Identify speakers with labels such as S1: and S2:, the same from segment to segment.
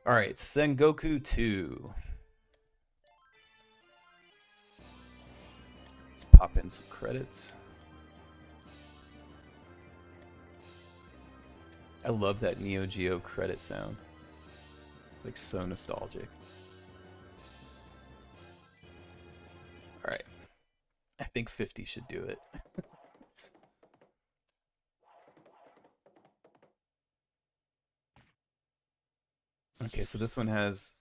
S1: All right, Sengoku 2. Let's pop in some credits. I love that Neo Geo credit sound. It's like so nostalgic. All right, I think 50 should do it. Okay, so this one has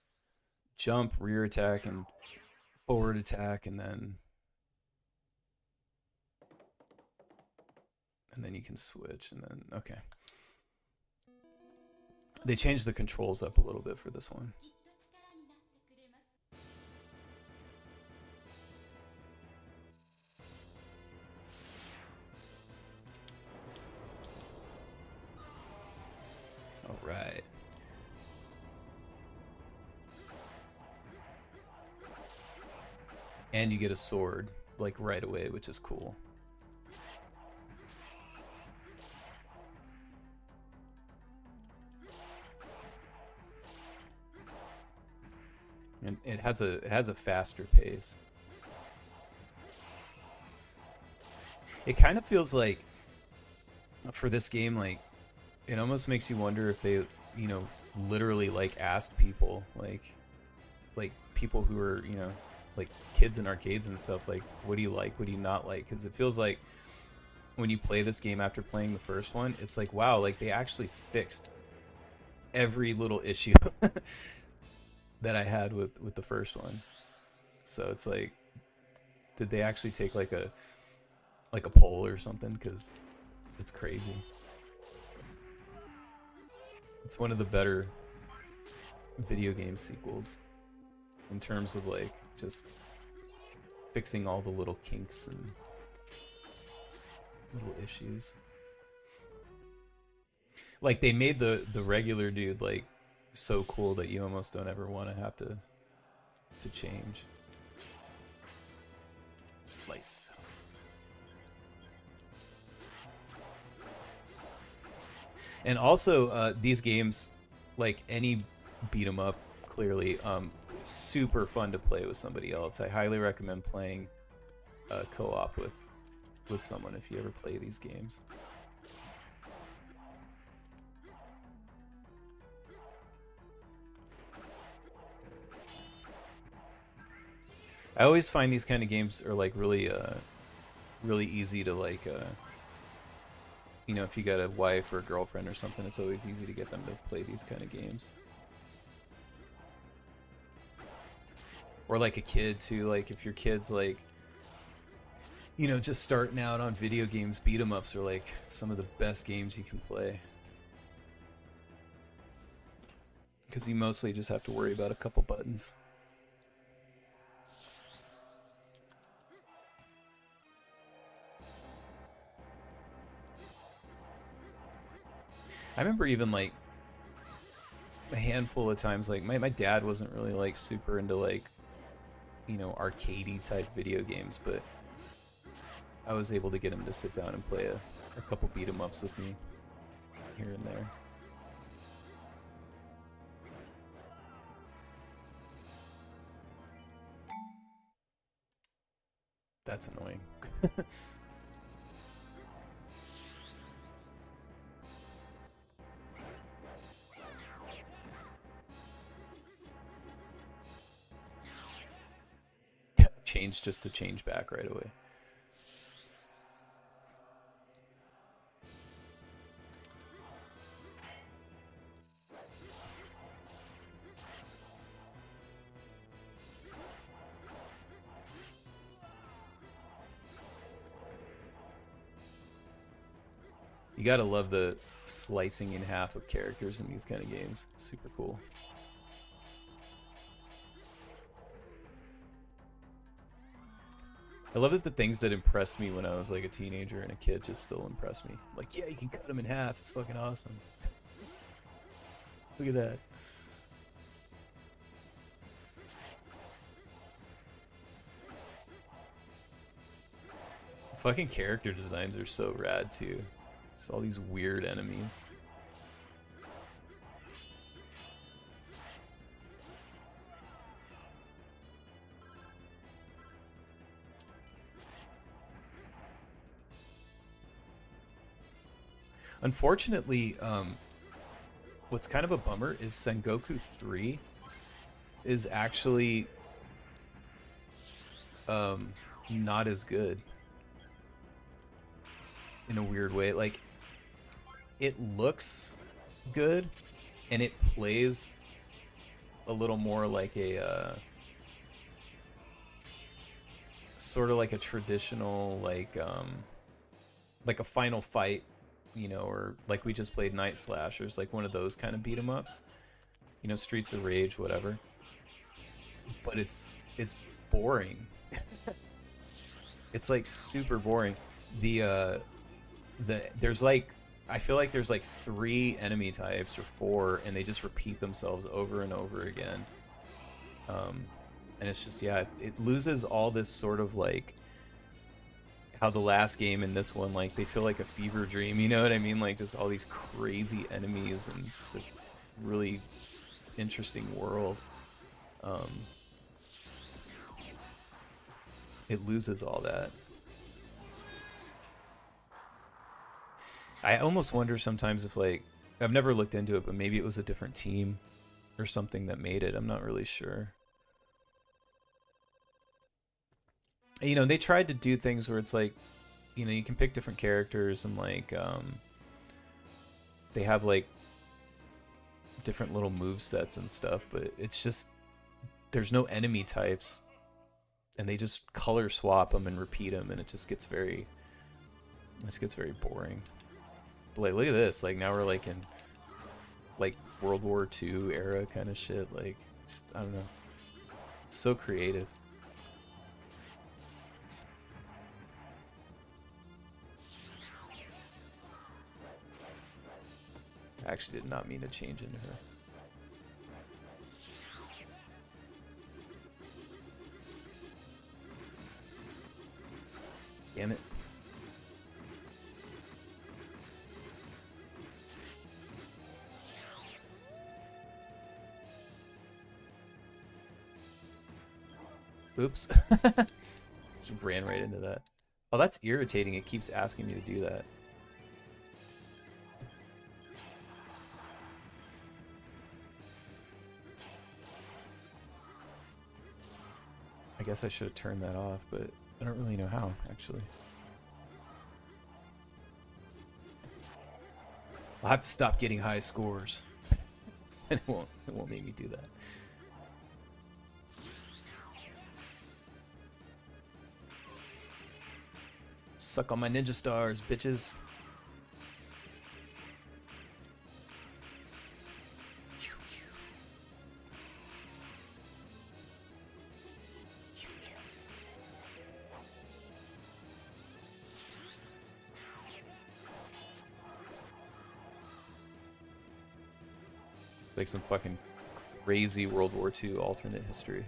S1: jump, rear attack, and forward attack, and then you can switch, and then okay. They changed the controls up a little bit for this one. All right. And you get a sword like right away, which is cool. And it has a faster pace. It kind of feels like for this game, like it almost makes you wonder if they, you know, literally like asked people, like people who are, you know, like kids in arcades and stuff, like what do you like, what do you not like? Because it feels like when you play this game after playing the first one, it's like, wow, like they actually fixed every little issue that I had with the first one. So it's like, did they actually take like a poll or something? Because it's crazy. It's one of the better video game sequels in terms of like just fixing all the little kinks and little issues. Like they made the regular dude like so cool that you almost don't ever want to have to change. Slice. And also these games, like any beat 'em up, clearly super fun to play with somebody else. I highly recommend playing co-op with someone if you ever play these games. I always find these kind of games are like really easy to like you know, if you got a wife or a girlfriend or something, it's always easy to get them to play these kind of games. Or like a kid too, like if your kid's like, you know, just starting out on video games, beat 'em ups are like some of the best games you can play. Because you mostly just have to worry about a couple buttons. I remember even like a handful of times, like my dad wasn't really like super into like, you know, arcadey type video games, but I was able to get him to sit down and play a couple beat 'em ups with me here and there. That's annoying. Change just to change back right away. You gotta love the slicing in half of characters in these kind of games. It's super cool. I love that the things that impressed me when I was like a teenager and a kid just still impress me. Like, yeah, you can cut them in half. It's fucking awesome. Look at that. Fucking character designs are so rad too. Just all these weird enemies. Unfortunately, what's kind of a bummer is Sengoku 3 is actually not as good in a weird way. Like, it looks good and it plays a little more like a sort of like a traditional like a Final Fight, you know, or like we just played Night Slashers, like one of those kind of beat 'em ups, you know, Streets of Rage, whatever. But it's boring. It's like super boring. There's like, I feel like there's like 3 enemy types or 4, and they just repeat themselves over and over again. And it's just, yeah, it loses all this sort of like how the last game and this one, like, they feel like a fever dream, you know what I mean? Like, just all these crazy enemies and just a really interesting world. It loses all that. I almost wonder sometimes if, like, I've never looked into it, but maybe it was a different team or something that made it. I'm not really sure. You know, they tried to do things where it's like, you know, you can pick different characters and like they have like different little move sets and stuff, but it's just there's no enemy types, and they just color swap them and repeat them, and it just gets very boring. But like, look at this, like now we're like in like World War II era kind of shit. Like, just, I don't know, it's so creative. I actually did not mean to change into her. Damn it. Oops. Just ran right into that. Oh, that's irritating. It keeps asking me to do that. I guess I should have turned that off, but I don't really know how, actually. I'll have to stop getting high scores. And it won't make me do that. Suck on my ninja stars, bitches. Like some fucking crazy World War II alternate history.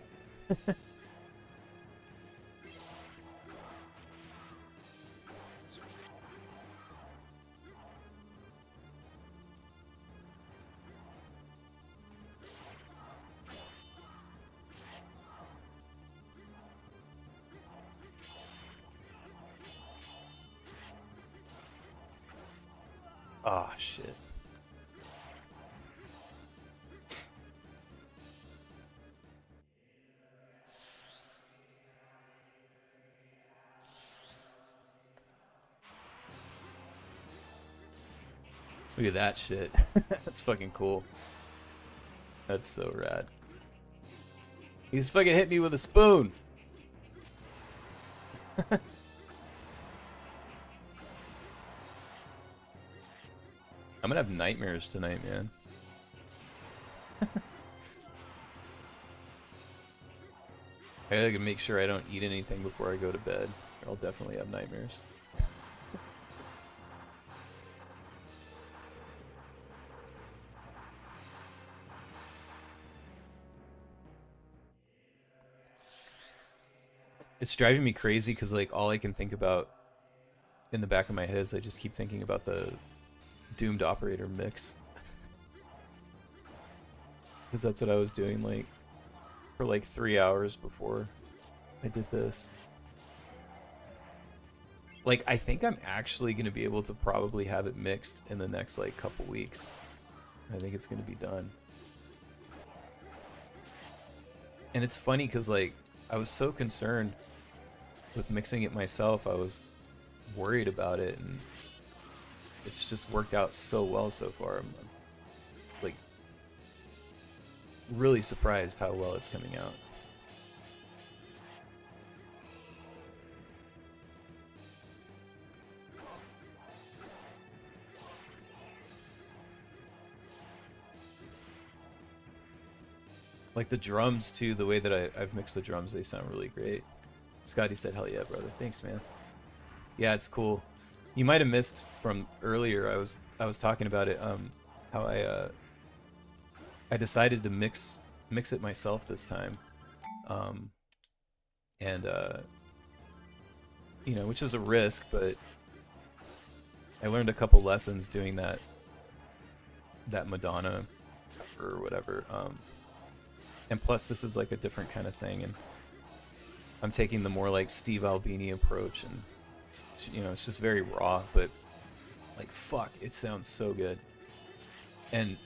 S1: Oh, shit. Look at that shit. That's fucking cool. That's so rad. He's fucking hit me with a spoon. I'm gonna have nightmares tonight, man. I gotta make sure I don't eat anything before I go to bed, or I'll definitely have nightmares. It's driving me crazy because like all I can think about in the back of my head is I just keep thinking about the doomed operator mix. Because that's what I was doing like for like 3 hours before I did this. Like, I think I'm actually going to be able to probably have it mixed in the next, like, couple weeks. I think it's going to be done. And it's funny because, like, I was so concerned with mixing it myself. I was worried about it, and it's just worked out so well so far. I'm like really surprised how well it's coming out. Like the drums too, the way that I've mixed the drums, they sound really great. Scotty said, "Hell yeah, brother! Thanks, man." Yeah, it's cool. You might have missed from earlier. I was talking about it. How I decided to mix it myself this time, um, and you know, which is a risk, but I learned a couple lessons doing that Madonna cover or whatever. And plus, this is like a different kind of thing, and I'm taking the more like Steve Albini approach, and you know, it's just very raw, but like fuck, it sounds so good. And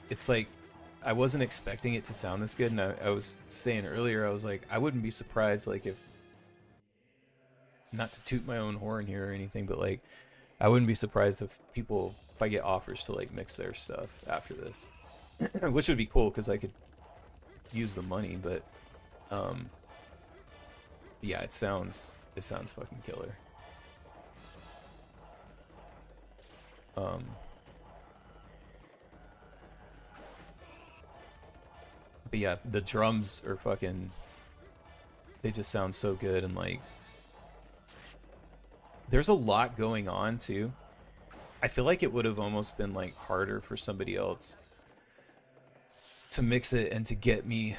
S1: it's like I wasn't expecting it to sound this good, and I was saying earlier, I was like, I wouldn't be surprised, like if, not to toot my own horn here or anything, but like I wouldn't be surprised if I get offers to like mix their stuff after this, which would be cool because I could use the money, but um, yeah, it sounds fucking killer. Um, but yeah, the drums are fucking, they just sound so good, and like there's a lot going on too. I feel like it would have almost been like harder for somebody else to mix it and to get me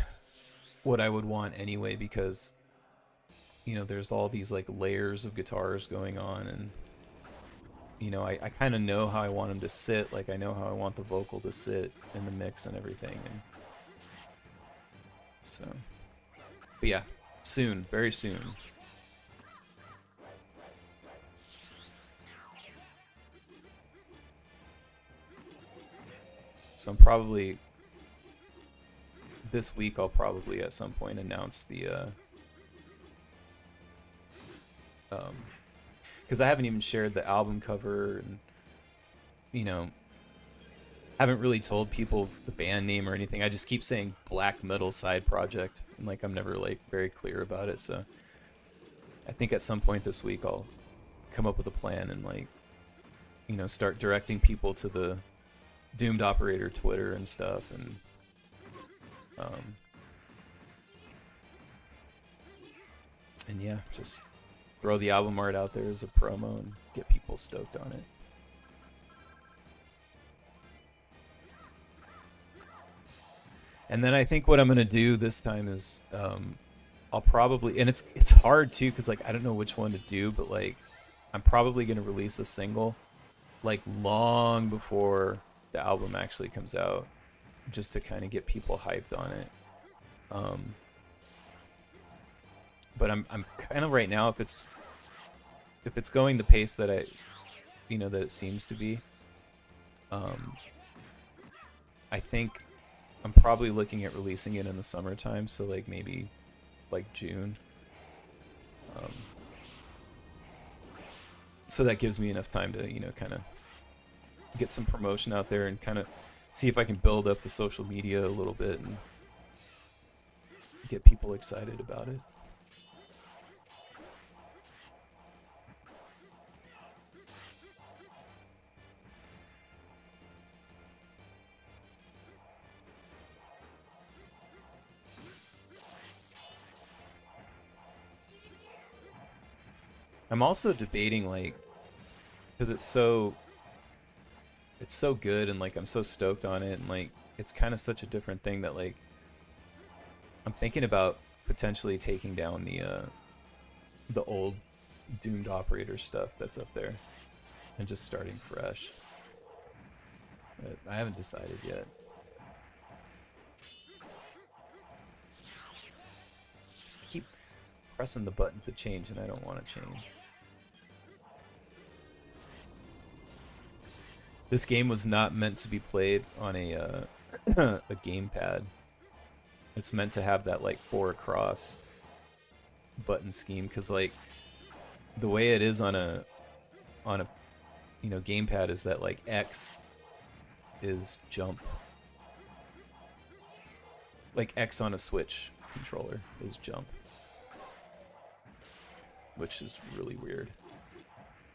S1: what I would want anyway, because you know there's all these like layers of guitars going on, and you know I kind of know how I want them to sit, like I know how I want the vocal to sit in the mix and everything, and so, but yeah, soon, very soon. So I'm probably, this week I'll probably at some point announce the because I haven't even shared the album cover, and you know haven't really told people the band name or anything. I just keep saying black metal side project, and like I'm never like very clear about it. So I think at some point this week I'll come up with a plan and like, you know, start directing people to the Doomed Operator Twitter and stuff, um, and yeah, just throw the album art out there as a promo and get people stoked on it. And then I think what I'm gonna do this time is I'll probably, and it's hard too because like I don't know which one to do, but like I'm probably gonna release a single like long before the album actually comes out, just to kind of get people hyped on it. Um, but I'm kind of right now, if it's going the pace that you know that it seems to be, um, I think I'm probably looking at releasing it in the summertime, so like maybe like June. Um, so that gives me enough time to, you know, kind of get some promotion out there and kind of see if I can build up the social media a little bit and get people excited about it. I'm also debating like, because it's so good, and like I'm so stoked on it, and like it's kind of such a different thing that like I'm thinking about potentially taking down the old Doomed Operator stuff that's up there and just starting fresh. But I haven't decided yet. I keep pressing the button to change and I don't want to change. This game was not meant to be played on a a gamepad. It's meant to have that like 4 across button scheme, because like the way it is on a you know gamepad is that like X is jump. Like X on a Switch controller is jump. Which is really weird.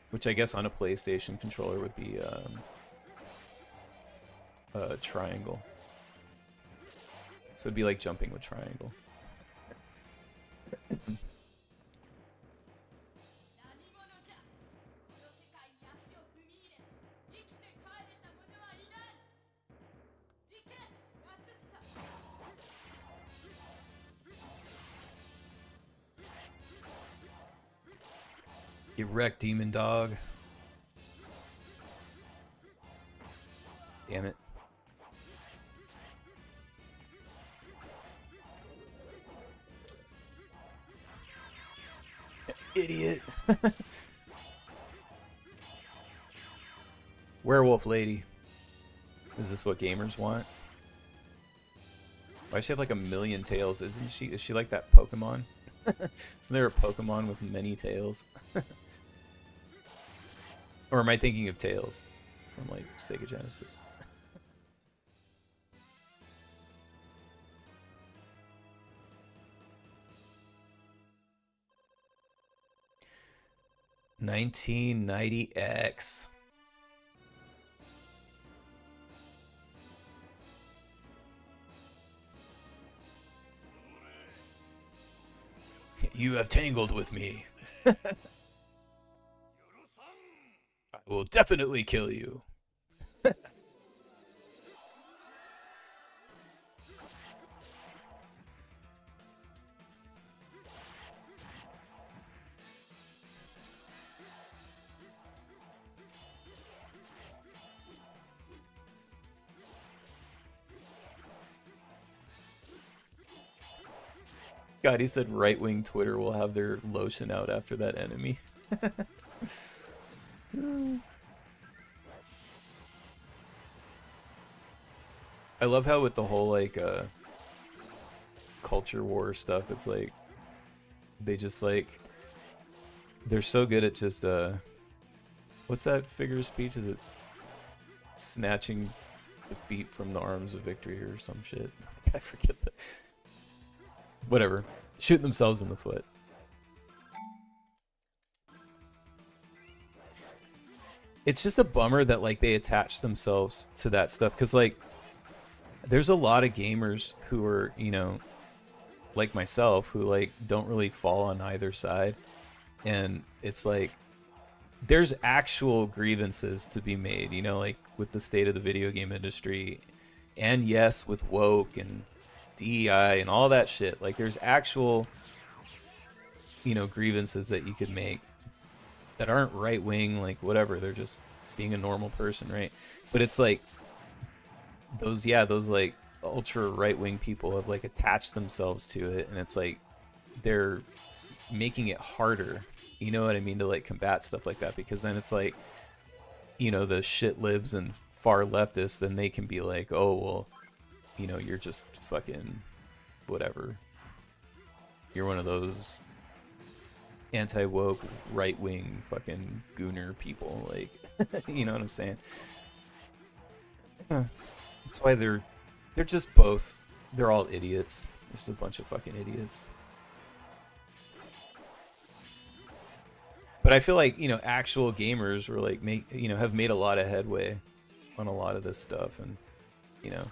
S1: Which I guess on a PlayStation controller would be triangle. So it'd be like jumping with triangle. Get wrecked, demon dog. Damn it. Idiot. Werewolf lady. Is this what gamers want? Why does she have like a million tails? Isn't she? Is she like that Pokemon? Isn't there a Pokemon with many tails? Or am I thinking of Tails from like Sega Genesis? $19.90X. You have tangled with me. I will definitely kill you. Scotty said right-wing Twitter will have their lotion out after that enemy. I love how with the whole like culture war stuff, it's like they just like they're so good at just what's that figure of speech? Is it snatching defeat from the arms of victory or some shit? I forget that. Whatever. Shooting themselves in the foot. It's just a bummer that like they attach themselves to that stuff, because like there's a lot of gamers who are, you know, like myself, who like don't really fall on either side, and it's like there's actual grievances to be made, you know, like with the state of the video game industry, and yes, with woke and DEI and all that shit. Like there's actual, you know, grievances that you could make that aren't right wing, like whatever, they're just being a normal person, right? But it's like those like ultra right wing people have like attached themselves to it, and it's like they're making it harder, you know what I mean, to like combat stuff like that, because then it's like, you know, the shit libs and far leftists, then they can be like, oh well, you know, you're just fucking whatever. You're one of those anti-woke, right-wing fucking gooner people, like, you know what I'm saying? That's why they're just both, they're all idiots. Just a bunch of fucking idiots. But I feel like, you know, actual gamers were like, have made a lot of headway on a lot of this stuff, and, you know,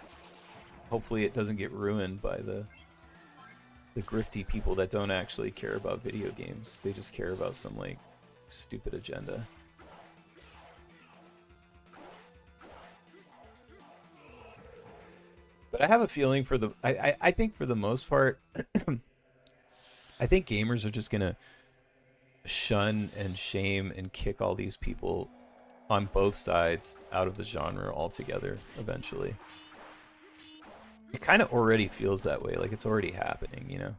S1: hopefully it doesn't get ruined by the grifty people that don't actually care about video games. They just care about some like stupid agenda. But I have a feeling for the I think for the most part I think gamers are just gonna shun and shame and kick all these people on both sides out of the genre altogether eventually. It kind of already feels that way, like it's already happening, you know?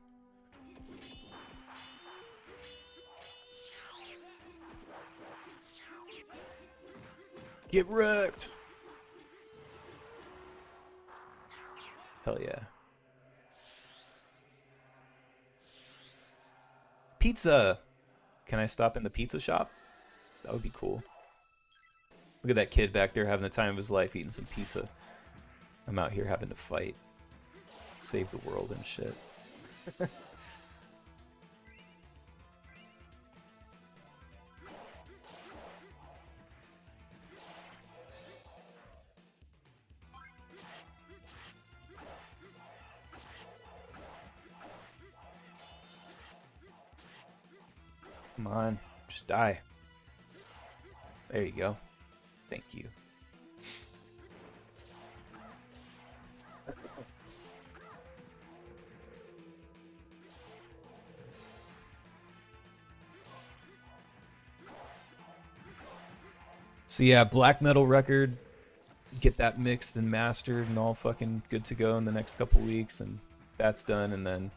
S1: Get wrecked. Hell yeah. Pizza. Can I stop in the pizza shop? That would be cool. Look at that kid back there having the time of his life eating some pizza. I'm out here having to fight. Save the world and shit. Come on, just die. There you go. Thank you. So yeah, black metal record, get that mixed and mastered and all fucking good to go in the next couple weeks, and that's done, and then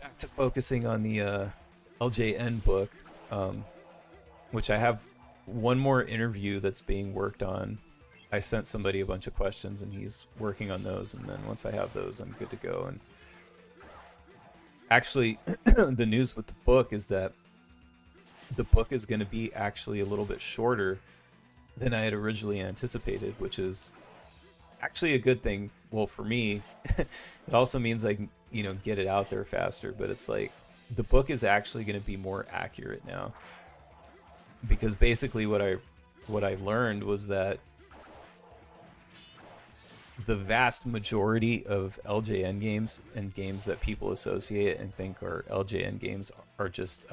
S1: back to focusing on the LJN book, which I have one more interview that's being worked on. I sent somebody a bunch of questions and he's working on those, and then once I have those, I'm good to go. And actually, the news with the book is that the book is going to be actually a little bit shorter than I had originally anticipated, which is actually a good thing. Well, for me, it also means I can, get it out there faster, but it's like the book is actually going to be more accurate now, because basically what I learned was that the vast majority of LJN games and games that people associate and think are LJN games are just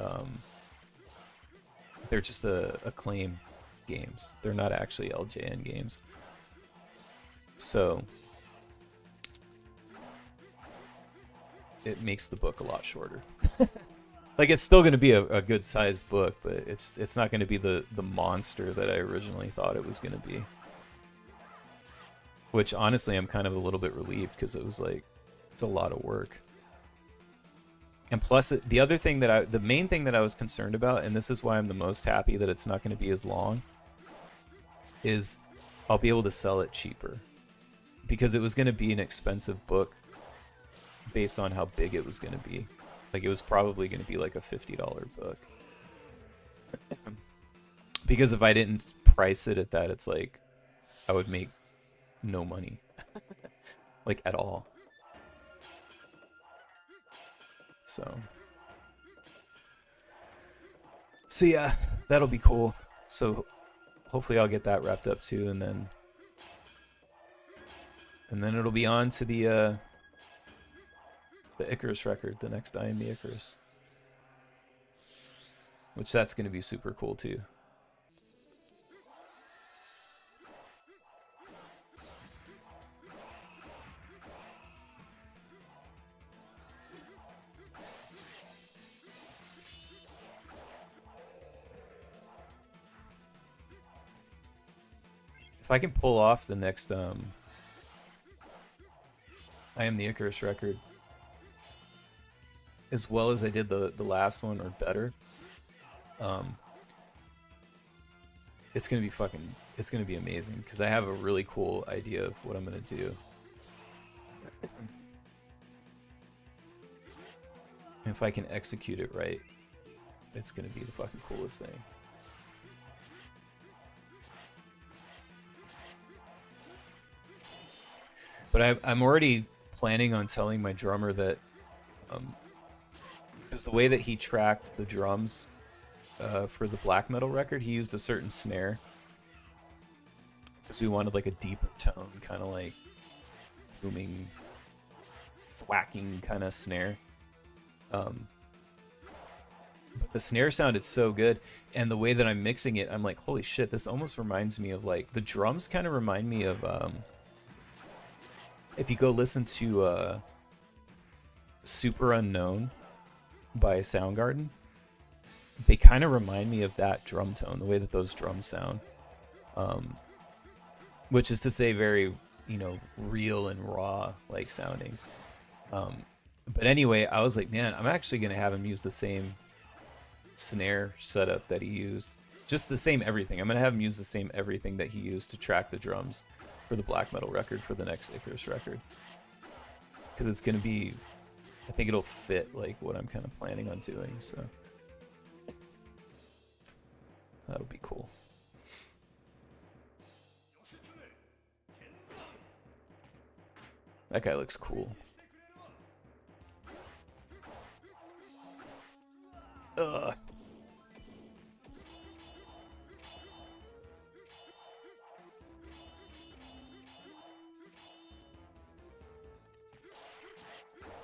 S1: they're just acclaim games. They're not actually LJN games. So it makes the book a lot shorter. Like, it's still going to be a good sized book, but it's not going to be the monster that I originally thought it was going to be. Which honestly, I'm kind of a little bit relieved, because it was like, it's a lot of work. And plus, the main thing that I was concerned about, and this is why I'm the most happy that it's not going to be as long, is I'll be able to sell it cheaper. Because it was going to be an expensive book based on how big it was going to be. Like, it was probably going to be like a $50 book. Because if I didn't price it at that, it's like I would make no money. Like, at all. So yeah, that'll be cool. So hopefully I'll get that wrapped up too, and then it'll be on to the Icarus record, the next I Am the Icarus, which that's going to be super cool too. If I can pull off the next I Am the Icarus record as well as I did the last one, or better, it's gonna be amazing, because I have a really cool idea of what I'm gonna do. And if I can execute it right, it's gonna be the fucking coolest thing. But I'm already planning on telling my drummer that, because the way that he tracked the drums for the black metal record, he used a certain snare, because we wanted like a deeper tone, kind of like booming, thwacking kind of snare. But the snare sounded so good, and the way that I'm mixing it, I'm like, holy shit, this almost reminds me of, like, the drums kind of remind me of, if you go listen to Super Unknown by Soundgarden, they kind of remind me of that drum tone, the way that those drums sound. Which is to say, very, real and raw, like, sounding. But anyway, I was like, man, I'm actually going to have him use the same snare setup that he used, Just the same everything. I'm going to have him use the same everything that he used to track the drums for the black metal record for the next Icarus record. Because it's going to be, I think it'll fit like what I'm kind of planning on doing, so that'll be cool. That guy looks cool. Ugh.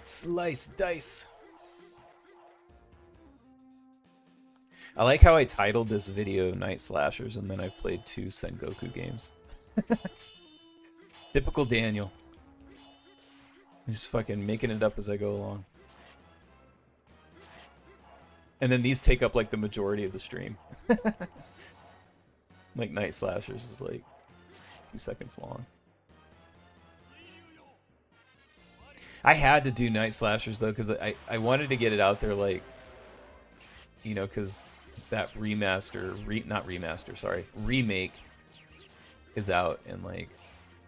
S1: Slice dice. I like how I titled this video Night Slashers and then I played 2 Sengoku games. Typical Daniel. Just fucking making it up as I go along. And then these take up like the majority of the stream. Like Night Slashers is like a few seconds long. I had to do Night Slashers though because I wanted to get it out there, like, you know, because that remake is out, and like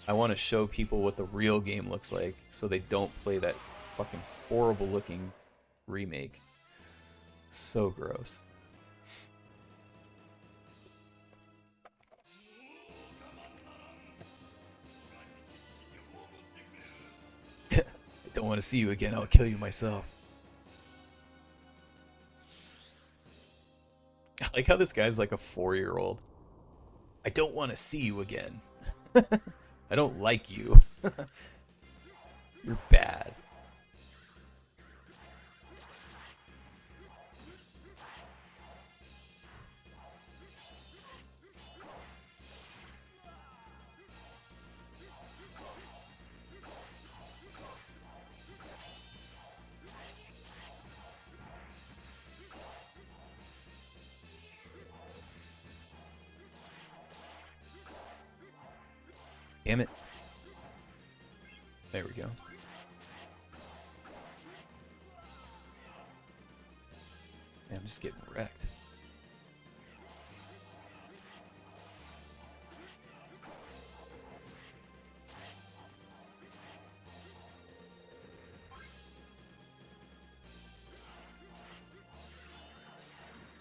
S1: I want to show people what the real game looks like so they don't play that fucking horrible looking remake. So gross. I don't want to see you again. I'll kill you myself. I like how this guy's like a 4-year-old. I don't want to see you again. I don't like you. You're bad. Damn it. There we go. Man, I'm just getting wrecked.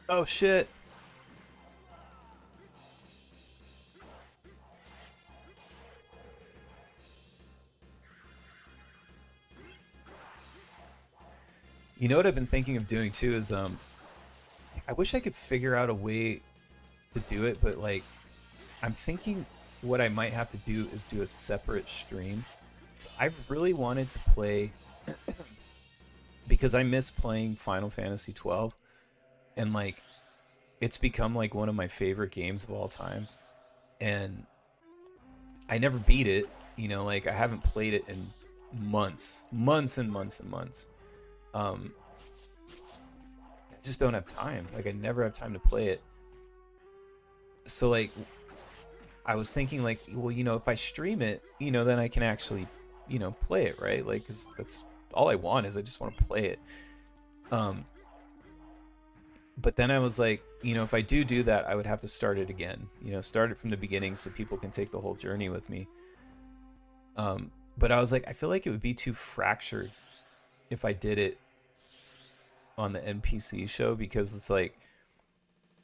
S1: Oh shit. You know what I've been thinking of doing too is I wish I could figure out a way to do it, but like I'm thinking what I might have to do is do a separate stream. I've really wanted to play because I miss playing Final Fantasy 12, and like it's become like one of my favorite games of all time, and I never beat it, you know, like I haven't played it in months and months and months. I just don't have time. Like I never have time to play it. So like I was thinking like, well, you know, if I stream it, you know, then I can actually, you know, play it, right? Like, cause that's all I want is I just want to play it. But then I was like, you know, if I do that, I would have to start it again, you know, start it from the beginning so people can take the whole journey with me. But I was like, I feel like it would be too fractured if I did it on the NPC show, because it's like,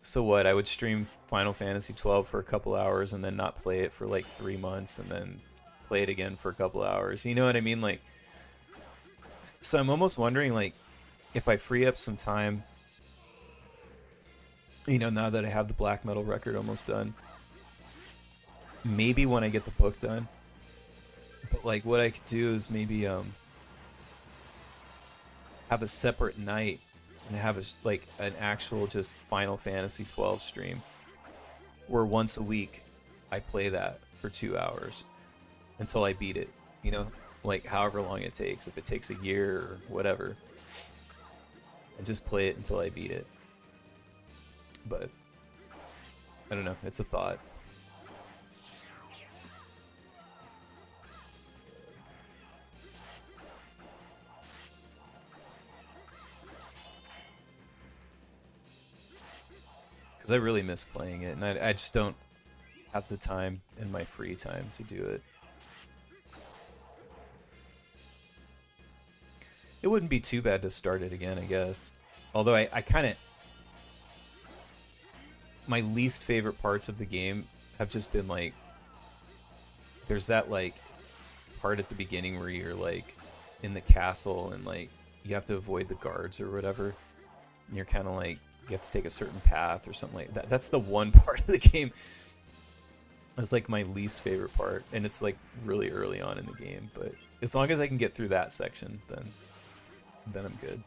S1: so what, I would stream Final Fantasy 12 for a couple hours and then not play it for like 3 months and then play it again for a couple hours, you know what I mean? Like, so I'm almost wondering like if I free up some time, you know, now that I have the black metal record almost done, maybe when I get the book done, but like what I could do is maybe have a separate night and have like an actual just Final Fantasy 12 stream where once a week I play that for 2 hours until I beat it, you know, like however long it takes, if it takes a year or whatever, and just play it until I beat it. But I don't know, it's a thought. because I really miss playing it, and I just don't have the time in my free time to do it. It wouldn't be too bad to start it again, I guess. Although I kind of... My least favorite parts of the game have just been, like... There's that, like, part at the beginning where you're, like, in the castle and, like, you have to avoid the guards or whatever. And you're kind of, like, you have to take a certain path or something like that. That's the one part of the game that's, like, my least favorite part. And it's, like, really early on in the game. But as long as I can get through that section, then I'm good.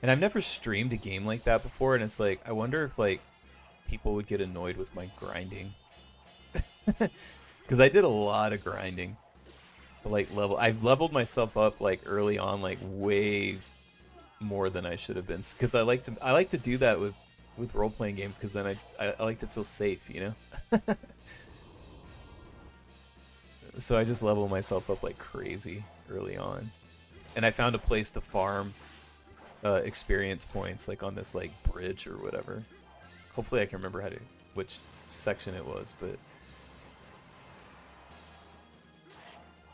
S1: And I've never streamed a game like that before, and it's like, I wonder if, like, people would get annoyed with my grinding. Because I did a lot of grinding to, like, level. I've leveled myself up, like, early on, like, way more than I should have been. Because I like to do that with role-playing games, because then I like to feel safe, you know? So I just level myself up like crazy early on. And I found a place to farm experience points, like on this like bridge or whatever. Hopefully I can remember which section it was, but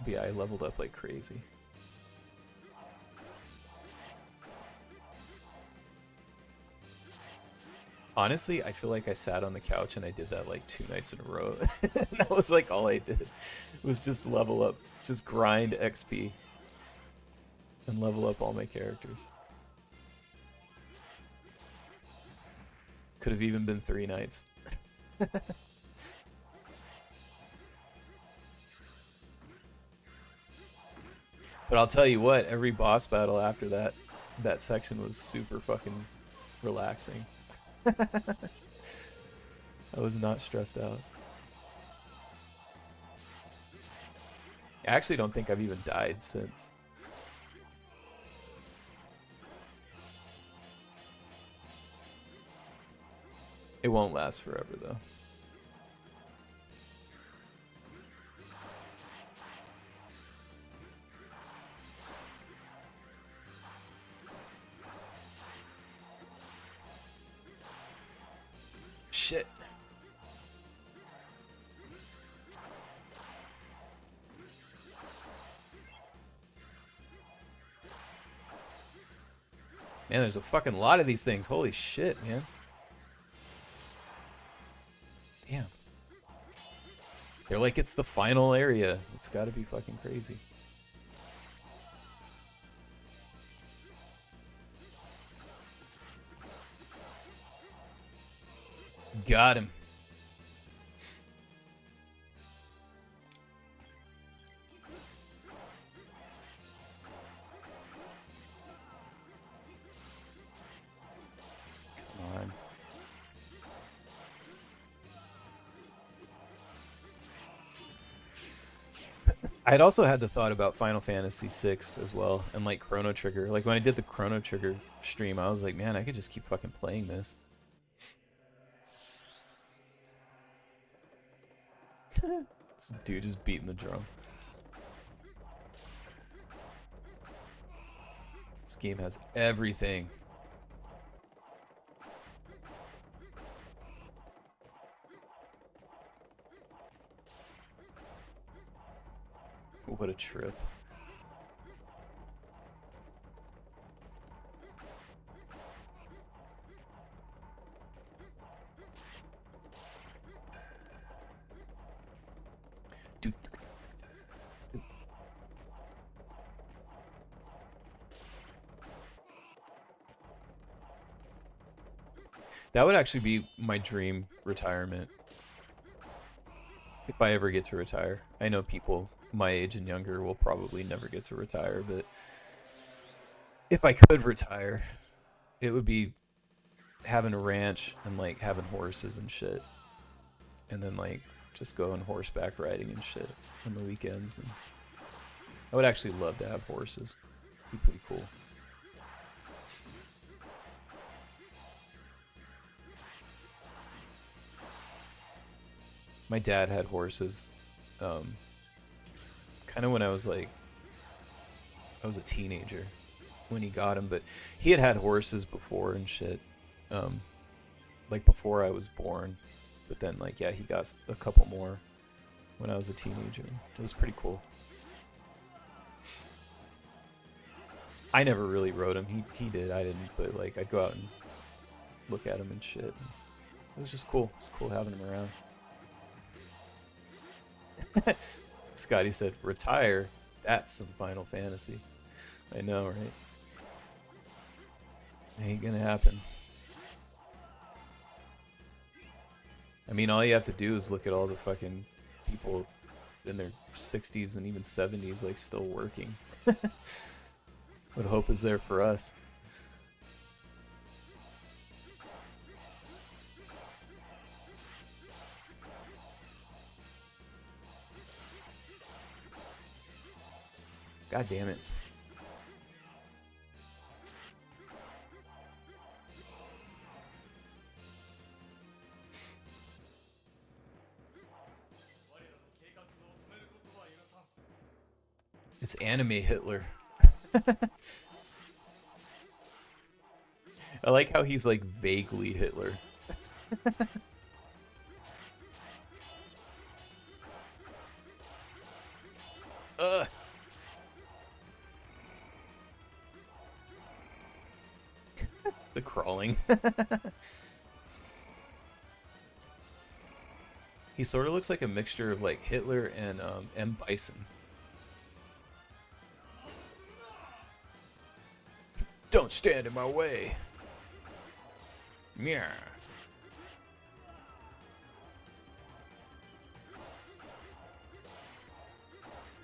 S1: yeah, I leveled up like crazy. Honestly, I feel like I sat on the couch and I did that like 2 nights in a row. And that was like all I did. Was just level up, just grind XP and level up all my characters. Could have even been 3 nights. But I'll tell you what, every boss battle after that section was super fucking relaxing. I was not stressed out. I actually don't think I've even died since. It won't last forever, though. Shit. Man, there's a fucking lot of these things. Holy shit, man. Damn. They're like, it's the final area. It's gotta be fucking crazy. Got him. Come on. I'd also had the thought about Final Fantasy VI as well, and like Chrono Trigger. Like when I did the Chrono Trigger stream, I was like, man, I could just keep fucking playing this. This dude just beating the drum. This game has everything. What a trip. Dude. That would actually be my dream retirement. If I ever get to retire. I know people my age and younger will probably never get to retire, but if I could retire, it would be having a ranch and like having horses and shit. And then like just going horseback riding and shit on the weekends. And I would actually love to have horses. It'd be pretty cool. My dad had horses, kind of when I was like, I was a teenager when he got him, but he had horses before and shit, um, like before I was born. But then, like, yeah, he got a couple more when I was a teenager. It was pretty cool. I never really rode him. He did. I didn't. But like, I'd go out and look at him and shit. It was just cool. It was cool having him around. Scotty said, "Retire. That's some Final Fantasy." I know, right? Ain't gonna happen. I mean, all you have to do is look at all the fucking people in their 60s and even 70s, like, still working. What hope is there for us? God damn it. It's anime Hitler. I like how he's like vaguely Hitler. Ugh. The crawling. He sort of looks like a mixture of like Hitler and M. Bison. Don't stand in my way. Meow.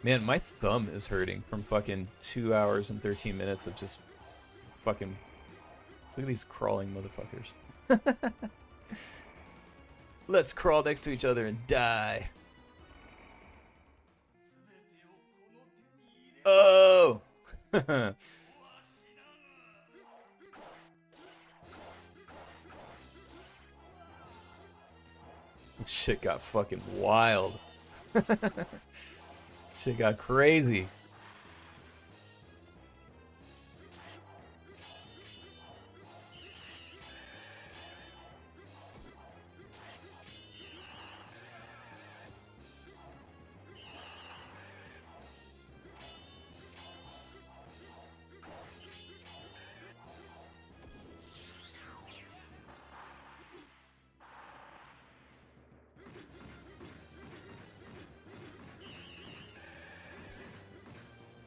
S1: Man, my thumb is hurting from fucking 2 hours and 13 minutes of just fucking... Look at these crawling motherfuckers. Let's crawl next to each other and die. Oh! Shit got fucking wild. Shit got crazy.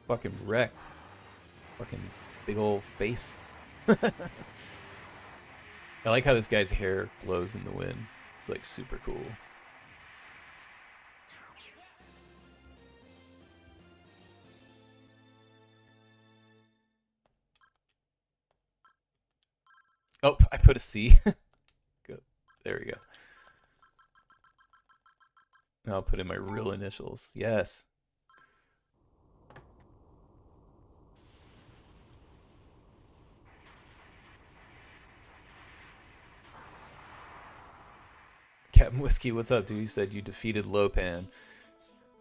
S1: Fucking wrecked. Fucking big old face. I like how this guy's hair blows in the wind. It's like super cool. Oh, I put a C. Good. There we go. Now I'll put in my real initials. Yes. Captain Whiskey, what's up, dude? You said you defeated Lopan.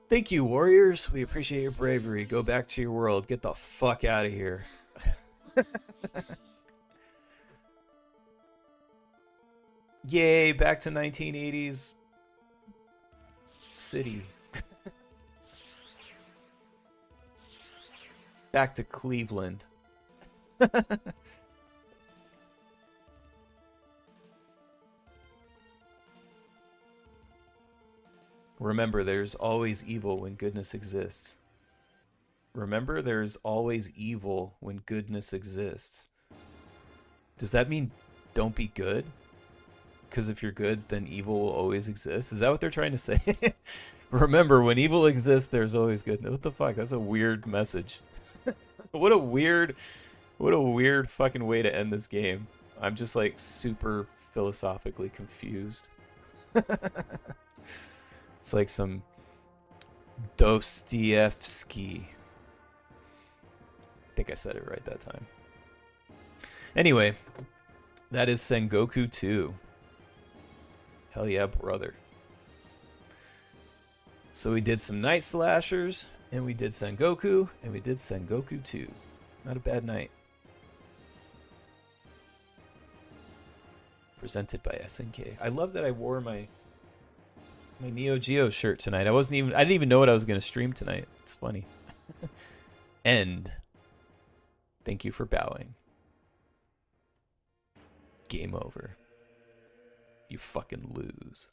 S1: Thank you, warriors. We appreciate your bravery. Go back to your world. Get the fuck out of here. Yay, back to 1980s city. Back to Cleveland. Remember, there's always evil when goodness exists. Remember, there's always evil when goodness exists. Does that mean don't be good? Because if you're good, then evil will always exist? Is that what they're trying to say? Remember, when evil exists, there's always good. What the fuck? That's a weird message. What a weird fucking way to end this game. I'm just like super philosophically confused. It's like some Dostoevsky. I think I said it right that time. Anyway, that is Sengoku 2. Hell yeah, brother. So we did some Night Slashers, and we did Sengoku, and we did Sengoku 2. Not a bad night. Presented by SNK. I love that I wore my Neo Geo shirt tonight. I didn't even know what I was gonna stream tonight. It's funny. End. Thank you for bowing. Game over. You fucking lose.